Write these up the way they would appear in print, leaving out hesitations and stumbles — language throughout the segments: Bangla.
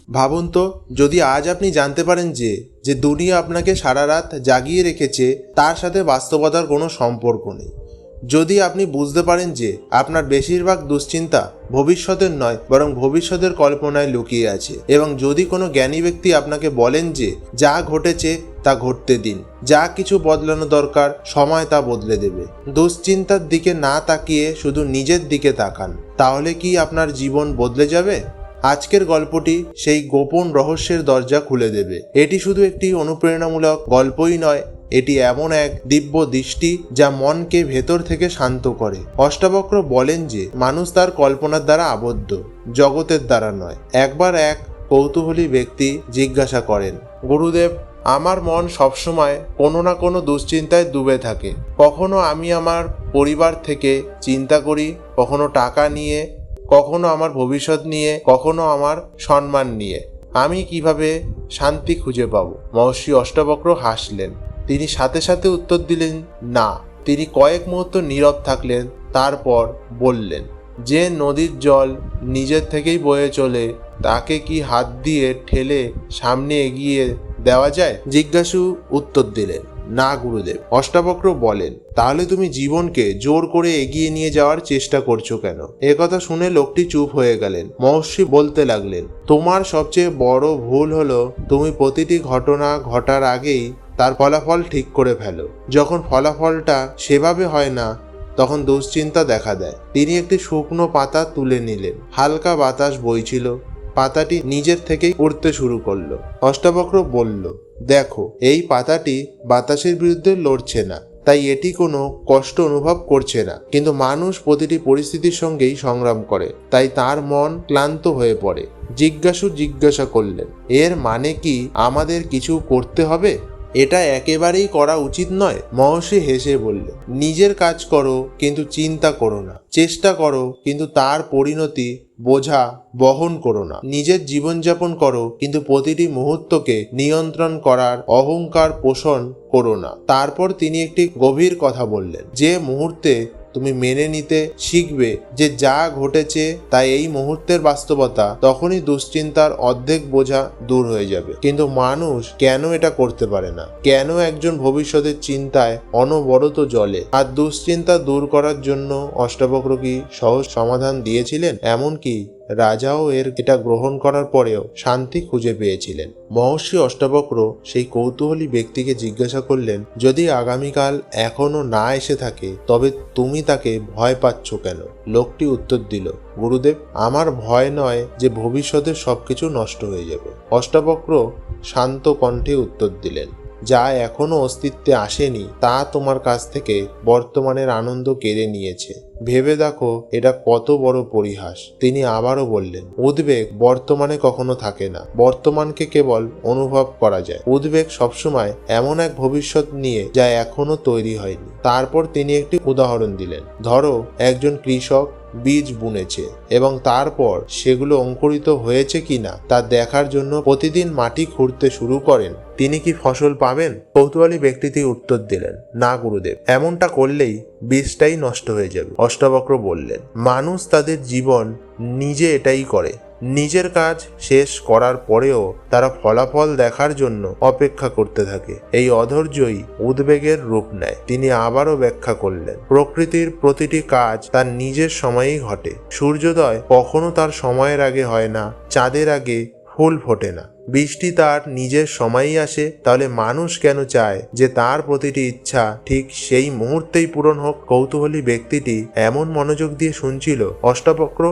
ভাবুন তো, যদি আজ আপনি জানতে পারেন যে যে দুনিয়া আপনাকে সারা রাত জাগিয়ে রেখেছে তার সাথে বাস্তবতার কোনো সম্পর্ক নেই, যদি আপনি বুঝতে পারেন যে আপনার বেশিরভাগ দুশ্চিন্তা ভবিষ্যতের নয় বরং ভবিষ্যতের কল্পনায় লুকিয়ে আছে, এবং যদি কোনো জ্ঞানী ব্যক্তি আপনাকে বলেন যে যা ঘটেছে তা ঘটতে দিন, যা কিছু বদলানো দরকার সময় তা বদলে দেবে, দুশ্চিন্তার দিকে না তাকিয়ে শুধু নিজের দিকে তাকান, তাহলে কি আপনার জীবন বদলে যাবে? আজকের গল্পটি সেই গোপন রহস্যের দরজা খুলে দেবে। এটি শুধু একটি অনুপ্রেরণামূলক গল্পই নয়, এটি এমন এক দিব্য দৃষ্টি যা মনকে ভেতর থেকে শান্ত করে। অষ্টাবক্র বলেন যে মানুষ তার কল্পনার দ্বারা আবদ্ধ, জগতের দ্বারা নয়। একবার এক কৌতূহলী ব্যক্তি জিজ্ঞাসা করেন, গুরুদেব, আমার মন সবসময় কোনো না কোনো দুশ্চিন্তায় ডুবে থাকে। কখনো আমি আমার পরিবার থেকে চিন্তা করি, কখনো টাকা নিয়ে, কখনো আমার ভবিষ্যৎ নিয়ে, কখনো আমার সম্মান নিয়ে। আমি কিভাবে শান্তি খুঁজে পাবো? মহর্ষি অষ্টাবক্র হাসলেন। তিনি সাথে সাথে উত্তর দিলেন না। তিনি কয়েক মুহূর্ত নীরব থাকলেন, তারপর বললেন, যে নদীর জল নিজের থেকেই বয়ে চলে তাকে কি হাত দিয়ে ঠেলে সামনে এগিয়ে দেওয়া যায়? জিজ্ঞাসু উত্তর দিলেন, না গুরুদেব। অষ্টাবক্র বলেন, তাহলে তুমি জীবনকে জোর করে এগিয়ে নিয়ে যাওয়ার চেষ্টা করছো কেন? একথা শুনে লোকটি চুপ হয়ে গেলেন। মহর্ষি বলতে লাগলেন, তোমার সবচেয়ে বড় ভুল হলো তুমি প্রতিটি ঘটনা ঘটার আগেই তার ফলাফল ঠিক করে ফেলো। যখন ফলাফলটা সেভাবে হয় না তখন দুশ্চিন্তা দেখা দেয়। তিনি একটি শুকনো পাতা তুলে নিলেন। হালকা বাতাস বইছিল, পাতাটি নিজের থেকেই উড়তে শুরু করলো। অষ্টাবক্র বলল, দেখো, এই পাতাটি বাতাসের বিরুদ্ধে লড়ছে না, তাই এটি কোনো কষ্ট অনুভব করছে না। কিন্তু মানুষ প্রতিটি পরিস্থিতির সঙ্গেই সংগ্রাম করে, তাই তার মন ক্লান্ত হয়ে পড়ে। জিজ্ঞাসা করলেন, এর মানে কি আমাদের কিছু করতে হবে? এটা একেবারেই করা উচিত নয়। মহর্ষি হেসে বললেন, নিজের কাজ করো কিন্তু চিন্তা করো না, চেষ্টা করো কিন্তু তার পরিণতি বোঝা বহন করো না। নিজের জীবনযাপন করো কিন্তু প্রতিটি মুহূর্তকে নিয়ন্ত্রণ করার অহংকার পোষণ করো না। তারপর তিনি একটি গভীর কথা বললেন, যে মুহূর্তে তুমি মেনে নিতে শিখবে যে যা ঘটেছে তা এই মুহূর্তের বাস্তবতা, তখনই দুশ্চিন্তার অর্ধেক বোঝা দূর হয়ে যাবে। কিন্তু মানুষ কেন এটা করতে পারে না? কেন একজন ভবিষ্যতের চিন্তায় অনবরত জ্বলে? আর দুশ্চিন্তা দূর করার জন্য অষ্টাবক্র কি সহজ সমাধান দিয়েছিলেন? এমনকি রাজাও এটা গ্রহণ করার পরেও শান্তি খুঁজে পেয়েছিলেন। মহর্ষি অষ্টাবক্র সেই কৌতূহলী ব্যক্তিকে জিজ্ঞাসা করলেন, যদি আগামীকাল এখনো না এসে থাকে তবে তুমি তাকে ভয় পাচ্ছ কেন? লোকটি উত্তর দিল, গুরুদেব, আমার ভয় নয় যে ভবিষ্যতের সবকিছু নষ্ট হয়ে যাবে। অষ্টাবক্র শান্ত কণ্ঠে উত্তর দিলেন, যা এখনো অস্তিত্বে আসেনি তা তোমার কাছ থেকে বর্তমানের আনন্দ কেড়ে নিয়েছে। ভেবে দেখো এটা কত বড় পরিহাস। তিনি আবারও বললেন, উদ্বেগ বর্তমানে কখনো থাকে না, বর্তমানকে কেবল অনুভব করা যায়। উদ্বেগ সবসময় এমন এক ভবিষ্যৎ নিয়ে যা এখনো তৈরি হয়নি। তারপর তিনি একটি উদাহরণ দিলেন, ধরো একজন কৃষক বীজ বুনেছে এবং তারপর সেগুলো অঙ্কুরিত হয়েছে কিনা তা দেখার জন্য প্রতিদিন মাটি খুঁড়তে শুরু করেন। তিনি কি ফসল পাবেন? কৌতূহলী ব্যক্তিটি উত্তর দিলেন, না গুরুদেব, এমনটা করলেই বীজটাই নষ্ট হয়ে যাবে। অষ্টাবক্র বললেন, মানুষ তাদের জীবন নিজে এটাই করে। নিজের কাজ শেষ করার পরেও তারা ফলাফল দেখার জন্য অপেক্ষা করতে থাকে। এই অধৈর্যই উদ্বেগের রূপ নেয়। তিনি আবারও ব্যাখ্যা করলেন, প্রকৃতির প্রতিটি কাজ তার নিজের সময়েই ঘটে। সূর্যোদয় কখনো তার সময়ের আগে হয় না, চাঁদের আগে ফুল ফোটে না, বৃষ্টি তার নিজের সময়ই আসে। তাহলে মানুষ কেন চায় যে তার প্রতিটি ইচ্ছা ঠিক সেই মুহূর্তেই পূরণ হোক? কৌতূহলী ব্যক্তিটি এমন মনোযোগ দিয়ে শুনছিল, অষ্টাবক্র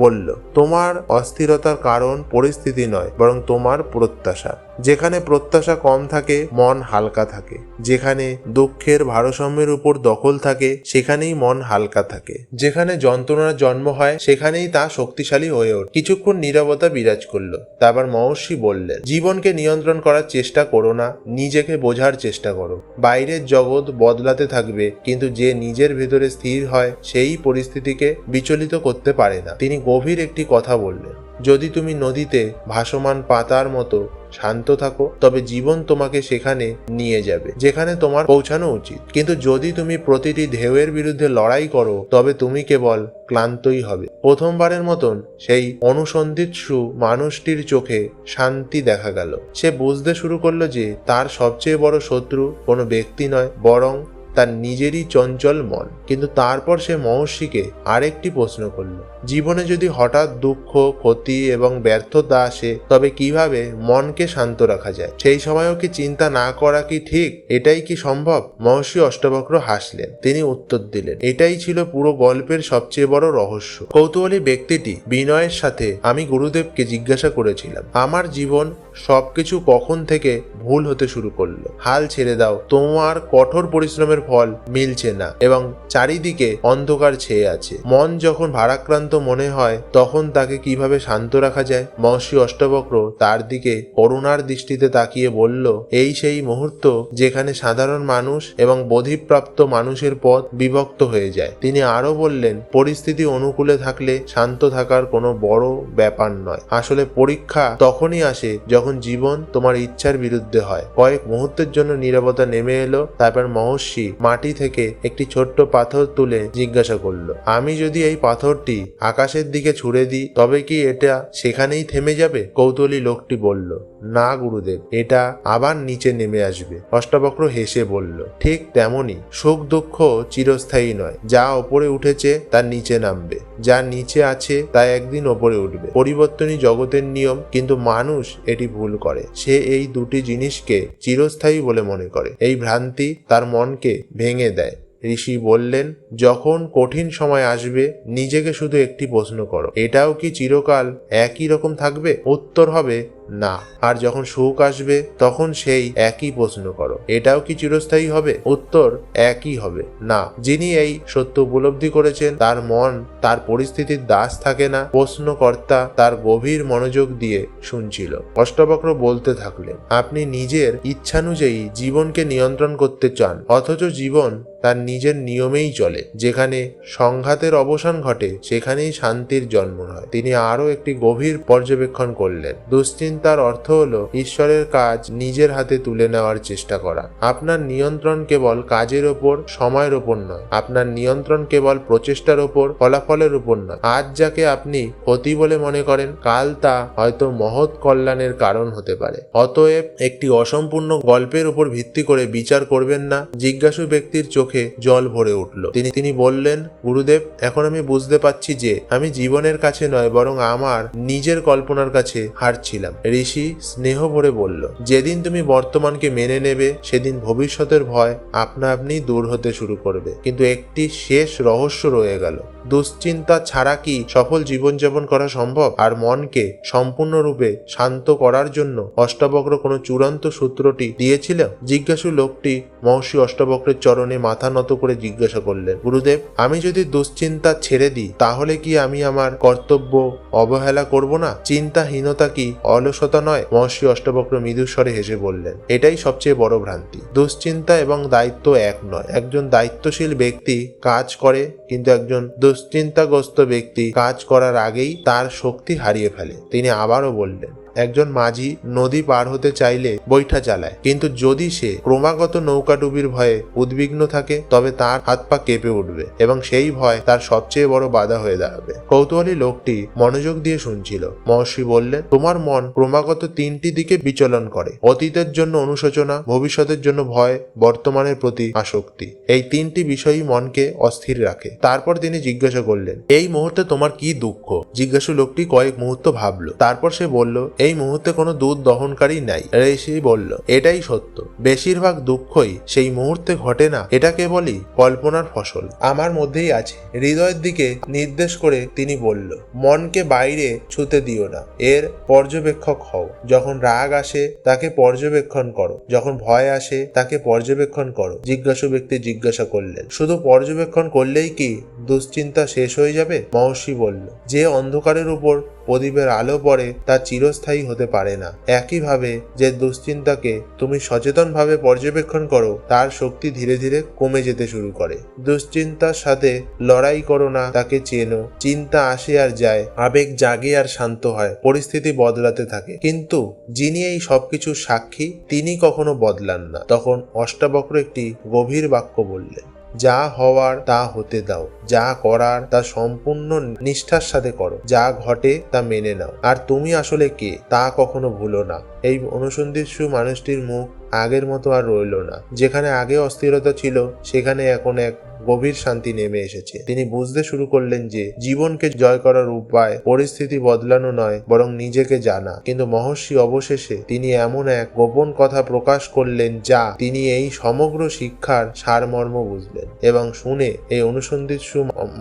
বলল, তোমার অস্থিরতার কারণ পরিস্থিতি নয় বরং তোমার প্রত্যাশা। যেখানে প্রত্যাশা কম থাকে মন হালকা থাকে, যেখানে দুঃখের ভারসাম্যের উপর দখল থাকে সেখানেই মন হালকা থাকে, যেখানে যন্ত্রণার জন্ম হয় সেখানেই তা শক্তিশালী হয়ে ওঠে। কিছুক্ষণ নীরবতা বিরাজ করলো। তারপর মহর্ষি বললেন, জীবনকে নিয়ন্ত্রণ করার চেষ্টা করো না, নিজেকে বোঝার চেষ্টা করো। বাইরের জগৎ বদলাতে থাকবে, কিন্তু যে নিজের ভেতরে স্থির হয় সেই পরিস্থিতিকে বিচলিত করতে পারে না। তিনি গভীর একটি কথা বললেন, যদি তুমি নদীতে ভাসমান পাতার মতো শান্ত থাকো, তবে জীবন তোমাকে সেখানে নিয়ে যাবে যেখানে তোমার পৌঁছানো উচিত। কিন্তু যদি তুমি প্রতিটি ঢেউয়ের বিরুদ্ধে লড়াই করো, তবে তুমি কেবল ক্লান্তই হবে। প্রথমবারের মতন সেই অনুসন্ধিৎসু মানুষটির চোখে শান্তি দেখা গেল। সে বুঝতে শুরু করলো যে তার সবচেয়ে বড় শত্রু কোনো ব্যক্তি নয়, বরং তার নিজেরই চঞ্চল মন। কিন্তু তারপর সে মহর্ষিকে আরেকটি প্রশ্ন করল, জীবনে যদি হঠাৎ দুঃখ, ক্ষতি এবং ব্যর্থতা আসে, তবে কিভাবে মনকে শান্ত রাখা যায়? সেই সময়ও কি চিন্তা না করা কি ঠিক? এটাই কি সম্ভব? মহর্ষি অষ্টবক্র হাসলেন। তিনি উত্তর দিলেন, এটাই ছিল পুরো গল্পের সবচেয়ে বড় রহস্য। কৌতূহলী ব্যক্তিটি বিনয়ের সাথে আমি গুরুদেবকে জিজ্ঞাসা করেছিলাম, আমার জীবন সবকিছু কখন থেকে ভুল হতে শুরু করলো? হাল ছেড়ে দাও, তোমার কঠোর পরিশ্রমের ফল মিলছে না এবং চারিদিকে অন্ধকার ছেয়ে আছে। মন যখন ভারাক্রান্ত মনে হয়, তখন তাকে কিভাবে শান্ত রাখা যায়? মহর্ষি অষ্টবক্র তার দিকে করুণার দৃষ্টিতে তাকিয়ে বলল, এই সেই মুহূর্ত যেখানে সাধারণ মানুষ এবং বোধিপ্রাপ্ত মানুষের পথ বিভক্ত হয়ে যায়। তিনি আরো বললেন, পরিস্থিতি অনুকূলে থাকলে শান্ত থাকার কোনো বড় ব্যাপার নয়। আসলে পরীক্ষা তখনই আসে যখন জীবন তোমার ইচ্ছার বিরুদ্ধে হয়। কয়েক মুহূর্তের জন্য নীরবতা নেমে এলো। তারপর মহর্ষি মাটি থেকে একটি ছোট্ট পাথর তুলে জিজ্ঞাসা করলো, আমি যদি এই পাথরটি আকাশের দিকে ছুড়ে দিই, তবে কি এটা সেখানেই থেমে যাবে? কৌতূহলী লোকটি বলল, না গুরুদেব, এটা আবার নিচে নেমে আসবে। অষ্টবক্র হেসে বলল, ঠিক তেমনই সুখ দুঃখ চিরস্থায়ী নয়। যা ওপরে উঠেছে তা নিচে নামবে, যা নিচে আছে তা একদিন ওপরে উঠবে। পরিবর্তনই জগতের নিয়ম, কিন্তু মানুষ এটি ভুল করে। সে এই দুটি জিনিসকে চিরস্থায়ী বলে মনে করে। এই ভ্রান্তি তার মনকে ভেঙে দেয়। ঋষি বললেন, যখন কঠিন সময় আসবে, নিজেকে শুধু একটি প্রশ্ন করো, এটাও কি চিরকাল একই রকম থাকবে? উত্তর হবে না। আর যখন সুখ আসবে, তখন সেই একই প্রশ্ন করো, এটাও কি চিরস্থায়ী হবে? উত্তর একই হবে না। যিনি এই সত্য উপলব্ধি করেছেন, তার মন তার পরিস্থিতির দাস থাকে না। প্রশ্নকর্তা তার গভীর মনোযোগ দিয়ে শুনছিল। অষ্টবক্র বলতে থাকলেন, আপনি নিজের ইচ্ছানুযায়ী জীবনকে নিয়ন্ত্রণ করতে চান, অথচ জীবন তার নিজের নিয়মেই চলে। যেখানে সংঘাতের অবসান ঘটে, সেখানেই শান্তির জন্ম হয়। তিনি আরো একটি গভীর পর্যবেক্ষণ করলেন। দুশ্চিন্তার অর্থ হলো ঈশ্বরের কাজ নিজের হাতে তুলে নেওয়ার চেষ্টা করা। আপনার নিয়ন্ত্রণ কেবল কাজের ওপর, সময়ের ওপর নয়। আপনার নিয়ন্ত্রণ কেবল প্রচেষ্টার ওপর, ফলাফলের উপর নয়। আজ যাকে আপনি ক্ষতি বলে মনে করেন, কাল তা হয়তো মহৎ কল্যাণের কারণ হতে পারে। অতএব একটি অসম্পূর্ণ গল্পের উপর ভিত্তি করে বিচার করবেন না। জিজ্ঞাসু ব্যক্তির চোখে জল ভরে উঠল। তিনি বললেন, গুরুদেব, এখন আমি বুঝতে পারছি যে আমি জীবনের কাছে নয়, বরং আমার নিজের কল্পনার কাছে হারছিলাম। ঋষি স্নেহ ভরে বলল, যেদিন তুমি বর্তমানকে মেনে নেবে, সেদিন ভবিষ্যতের ভয় আপনা আপনি দূর হতে শুরু করবে। কিন্তু একটি শেষ রহস্য রয়ে গেল, দুশ্চিন্তা ছাড়া কি সফল জীবনযাপন করা সম্ভব? আর মনকে সম্পূর্ণরূপে শান্ত করার জন্য অষ্টবক্র কোনো চূড়ান্ত সূত্রটি দিয়েছিল? জিজ্ঞাসু লোকটি মহর্ষি অষ্টবক্রের চরণে মাথা নত করে জিজ্ঞাসা করলেন, গুরুদেব, আমি যদি দুশ্চিন্তা ছেড়ে দিই, তাহলে কি আমি আমার কর্তব্য অবহেলা করব না? চিন্তাহীনতা কি অলসতা নয়? মহর্ষি অষ্টবক্র মৃদুস্বরে হেসে বললেন, এটাই সবচেয়ে বড় ভ্রান্তি। দুশ্চিন্তা এবং দায়িত্ব এক নয়। একজন দায়িত্বশীল ব্যক্তি কাজ করে, কিন্তু একজন দুশ্চিন্তাগ্রস্ত ব্যক্তি কাজ করার আগেই তার শক্তি হারিয়ে ফেলে। তিনি আবারও বললেন, একজন মাঝি নদী পার হতে চাইলে বৈঠা চালায়, কিন্তু যদি সে ক্রমাগত নৌকাডুবির ভয়ে উদ্বিগ্ন থাকে, তবে তার হাত পা কেঁপে উঠবে এবং সেই ভয় তার সবচেয়ে বড় বাধা হয়ে দাঁড়াবে। কৌতূহলী লোকটি মনোযোগ দিয়ে শুনছিল। মহর্ষি বললেন, তোমার মন ক্রমাগত তিনটি দিকে বিচলন করে, অতীতের জন্য অনুশোচনা, ভবিষ্যতের জন্য ভয়, বর্তমানের প্রতি আসক্তি। এই তিনটি বিষয়ই মনকে অস্থির রাখে। তারপর তিনি জিজ্ঞাসা করলেন, এই মুহূর্তে তোমার কি দুঃখ? জিজ্ঞাসু লোকটি কয়েক মুহূর্ত ভাবলো। তারপর সে বলল, এই মুহূর্তে কোনো দুধ দহনকারী নাই। ঋষি বলল, এটাই সত্য। বেশিরভাগ দুঃখই সেই মুহূর্তে ঘটে না। এটা কেবলই কল্পনার ফসল। আমার মধ্যেই আছে। হৃদয়ের দিকে নির্দেশ করে তিনি বলল, মনকে বাইরে ছুতে দিও না, এর পর্যবেক্ষক হও। যখন রাগ আসে, তাকে পর্যবেক্ষণ করো। যখন ভয় আসে, তাকে পর্যবেক্ষণ করো। জিজ্ঞাসু ব্যক্তি জিজ্ঞাসা করলেন, শুধু পর্যবেক্ষণ করলেই কি দুশ্চিন্তা শেষ হয়ে যাবে? মহর্ষি বলল, যে অন্ধকারের উপর প্রদীপের আলো পড়ে তা চিরস্থায়ী হতে পারে না। একইভাবে যে দুশ্চিন্তাকে তুমি সচেতনভাবে পর্যবেক্ষণ করো তার শক্তি ধীরে ধীরে কমে যেতে শুরু করে। দুশ্চিন্তার সাথে লড়াই করো না, তাকে চেনো। চিন্তা আসে আর যায়, আবেগ জাগে আর শান্ত হয়, পরিস্থিতি বদলাতে থাকে, কিন্তু যিনি এই সবকিছুর সাক্ষী তিনি কখনো বদলান না। তখন অষ্টাবক্র একটি গভীর বাক্য বললেন, যা হওয়ার তা হতে দাও, যা করার তা সম্পূর্ণ নিষ্ঠার সাথে করো, যা ঘটে তা মেনে নাও, আর তুমি আসলে কে তা কখনো ভুলো না। এই অনুসন্ধিৎসু মানুষটির মুখ আগের মতো আর রইল না। যেখানে আগে অস্থিরতা ছিল সেখানে এখন এক গভীর শান্তি নেমে এসেছে। তিনি বুঝতে শুরু করলেন যে জীবনকে জয় করার উপায় পরিস্থিতি বদলানো নয়, বরং নিজেকে জানা। কিন্তু মহর্ষি অবশেষে তিনি এমন এক গোপন কথা প্রকাশ করলেন যা তিনি এই সমগ্র শিক্ষার সারমর্ম বুঝলেন, এবং শুনে এই অনুসন্ধিৎসু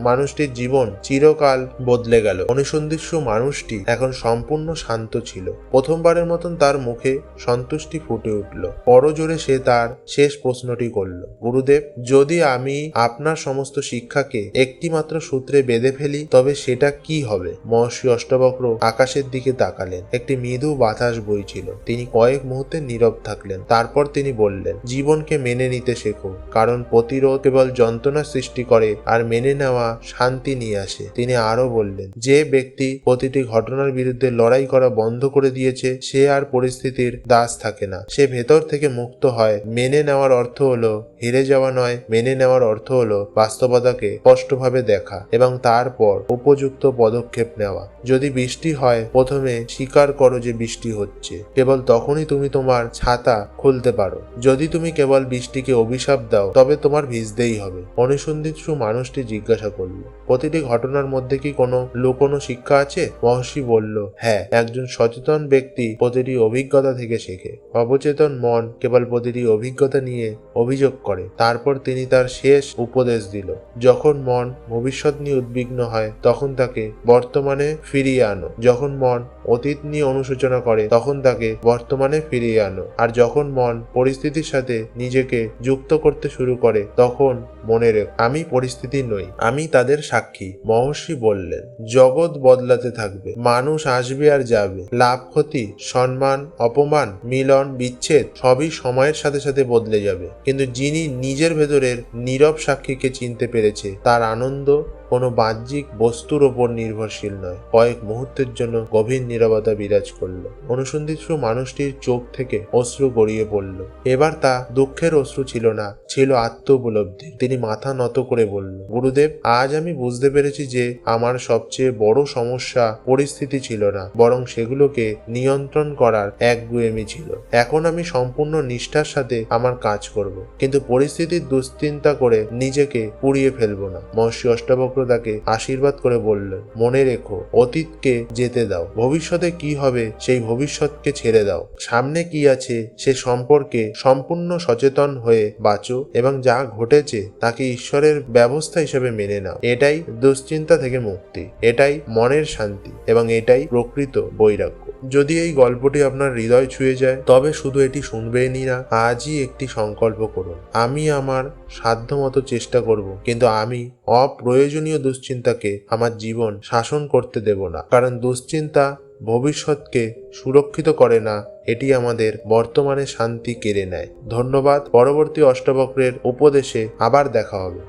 মানুষটির জীবন চিরকাল বদলে গেল। অনুসন্ধিৎসু মানুষটি এখন সম্পূর্ণ শান্ত ছিল। প্রথমবারের মতন তার মুখে সন্তুষ্টি ফুটে উঠল। পরজোরে সে তার শেষ প্রশ্নটি করল, গুরুদেব, যদি আমি আপনার সমস্ত শিক্ষাকে একটি মাত্র সূত্রে বেঁধে ফেলি তবে সেটা কি হবে? মহর্ষি অষ্টাবক্র আকাশের দিকে তাকালেন। একটি মৃদু বাতাস বইছিল। তিনি কয়েক মুহূর্তে নীরব থাকলেন। তারপর তিনি বললেন, জীবনকে মেনে নিতে শেখো, কারণ প্রতিরোধ কেবল যন্ত্রণা সৃষ্টি করে আর মেনে নেওয়া শান্তি নিয়ে আসে। তিনি আরো বললেন, যে ব্যক্তি প্রতিটি ঘটনার বিরুদ্ধে লড়াই করা বন্ধ করে দিয়েছে সে আর পরিস্থিতির দাস থাকে না, সে ভেতর থেকে মুক্ত হয়। মেনে নেওয়ার অর্থ হলো হেরে যাওয়া নয়, মেনে নেওয়ার অর্থ হলো বাস্তবতাকে স্পষ্টভাবে দেখা এবং তারপর উপযুক্ত পদক্ষেপ নেওয়া। যদি বৃষ্টি হয় প্রথমে স্বীকার করো যে বৃষ্টি হচ্ছে, কেবল তখনই তুমি তোমার ছাতা খুলতে পারো। যদি তুমি কেবল বৃষ্টিকে অভিশাপ দাও তবে তোমার ভিজতেই হবে। অনুসন্ধিৎসু মানুষটি জিজ্ঞাসা করল, প্রতিটি ঘটনার মধ্যে কি কোনো লুকোনো শিক্ষা আছে? মহর্ষি বলল, হ্যাঁ, একজন সচেতন ব্যক্তি প্রতিটি অভিজ্ঞতা থেকে শেখে। অবচেতন মন কেবল প্রতিটি অভিজ্ঞতা নিয়ে অভিযোগ করে। তারপর তিনি তার শেষ উপদেশ দিল, যখন মন ভবিষ্যৎ নিয়ে উদ্বিগ্ন হয় তখন তাকে বর্তমানে ফিরিয়ে আনো। যখন মন অতীত নিয়ে অনুশোচনা করে তখন তাকে বর্তমানে ফিরিয়ে আনো। আর যখন মন পরিস্থিতির সাথে নিজেকে যুক্ত করতে শুরু করে তখন মনে রেখো, আমি পরিস্থিতি নই, আমি তাদের সাক্ষী। মহর্ষি বললেন, জগৎ বদলাতে থাকবে, মানুষ আসবে আর যাবে, লাভ ক্ষতি, সম্মান অপমান, মিলন বিচ্ছেদ সবই সময়ের সাথে সাথে বদলে যাবে, কিন্তু যিনি নিজের ভেতরের নীরব সাক্ষীকে চিনতে পেরেছে তার আনন্দ কোনো বাহ্যিক বস্তুর ওপর নির্ভরশীল নয়। কয়েক মুহূর্তের জন্য গভীর নীরবতা বিরাজ করল। অনুসন্ধিৎসু মানুষটির চোখ থেকে অশ্রু গড়িয়ে পড়ল। এবার তা দুঃখের অশ্রু ছিল না, ছিল আত্ম-উপলব্ধি। তিনি মাথা নত করে বলল, গুরুদেব, আজ আমি বুঝতে পেরেছি যে আমার সবচেয়ে বড় সমস্যা পরিস্থিতি ছিল না, বরং সেগুলোকে নিয়ন্ত্রণ করার একগুঁয়েমি ছিল। এখন আমি সম্পূর্ণ নিষ্ঠার সাথে আমার কাজ করব, কিন্তু পরিস্থিতির দুশ্চিন্তা করে নিজেকে পুড়িয়ে ফেলবো না। মহর্ষি অষ্টাবক্র তাকে আশীর্বাদ করে বললেন, মনে রেখো, অতীতকে যেতে দাও, ভবিষ্যতে কি হবে সেই ভবিষ্যৎকে ছেড়ে দাও, সামনে কি আছে সে সম্পর্কে সম্পূর্ণ সচেতন হয়ে বাঁচো এবং যা ঘটেছে তাকে ঈশ্বরের ব্যবস্থা হিসেবে মেনে নাও। এটাই দুশ্চিন্তা থেকে মুক্তি, এটাই মনের শান্তি এবং এটাই প্রকৃত বৈরাগ্য। যদি এই গল্পটি আপনার হৃদয় ছুঁয়ে যায় তবে শুধু এটি শুনবেনই না, আজই একটি সংকল্প করুন, আমি আমার সাধ্যমতো চেষ্টা করব, কিন্তু আমি অপ্রয়োজনীয় দুশ্চিন্তাকে আমার জীবন শাসন করতে দেব না। কারণ দুশ্চিন্তা ভবিষ্যৎকে সুরক্ষিত করে না, এটি আমাদের বর্তমানে শান্তি কেড়ে নেয়। ধন্যবাদ। পরবর্তী অষ্টাবক্রের উপদেশে আবার দেখা হবে।